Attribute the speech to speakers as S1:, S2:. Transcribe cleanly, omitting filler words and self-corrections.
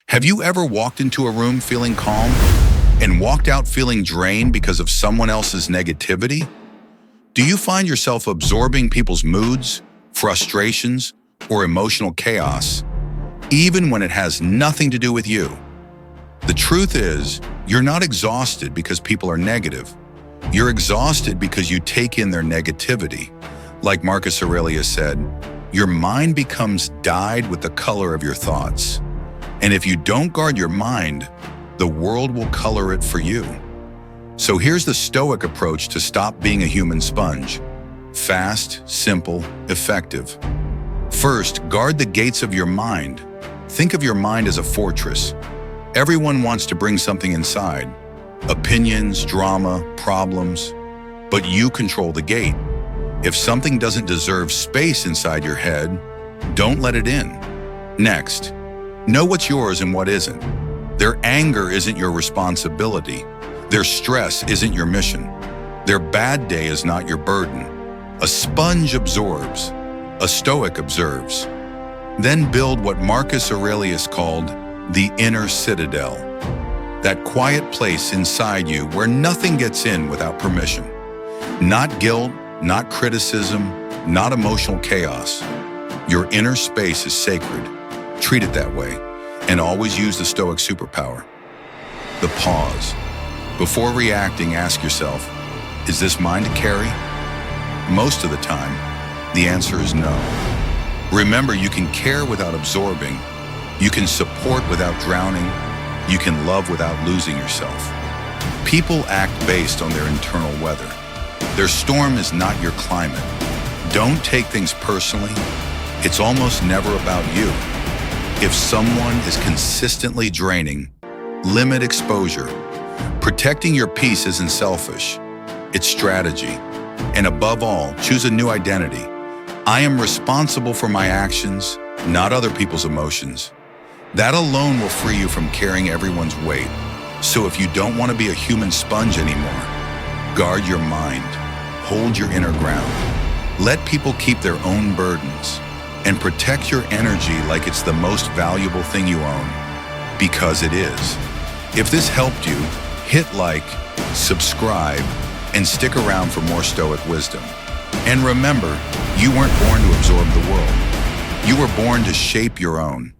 S1: Have you ever walked into a room feeling calm and walked out feeling drained because of someone else's negativity? Do you find yourself absorbing people's moods, frustrations, or emotional chaos, even when it has nothing to do with you? The truth is, you're not exhausted because people are negative. You're exhausted because you take in their negativity. Like Marcus Aurelius said, your mind becomes dyed with the color of your thoughts. And if you don't guard your mind, the world will color it for you. So here's the Stoic approach to stop being a human sponge. Fast, simple, effective. First, guard the gates of your mind. Think of your mind as a fortress. Everyone wants to bring something inside. Opinions, drama, problems. But you control the gate. If something doesn't deserve space inside your head, don't let it in. Next, know what's yours and what isn't. Their anger isn't your responsibility. Their stress isn't your mission. Their bad day is not your burden. A sponge absorbs. A Stoic observes. Then build what Marcus Aurelius called the inner citadel. That quiet place inside you where nothing gets in without permission. Not guilt, not criticism, not emotional chaos. Your inner space is sacred. Treat it that way, and always use the Stoic superpower. The pause. Before reacting, ask yourself, is this mine to carry? Most of the time, the answer is no. Remember, you can care without absorbing. You can support without drowning. You can love without losing yourself. People act based on their internal weather. Their storm is not your climate. Don't take things personally. It's almost never about you. If someone is consistently draining, limit exposure. Protecting your peace isn't selfish. It's strategy. And above all, choose a new identity. I am responsible for my actions, not other people's emotions. That alone will free you from carrying everyone's weight. So if you don't want to be a human sponge anymore, guard your mind. Hold your inner ground. Let people keep their own burdens. And protect your energy like it's the most valuable thing you own. Because it is. If this helped you, hit like, subscribe, and stick around for more Stoic wisdom. And remember, you weren't born to absorb the world. You were born to shape your own.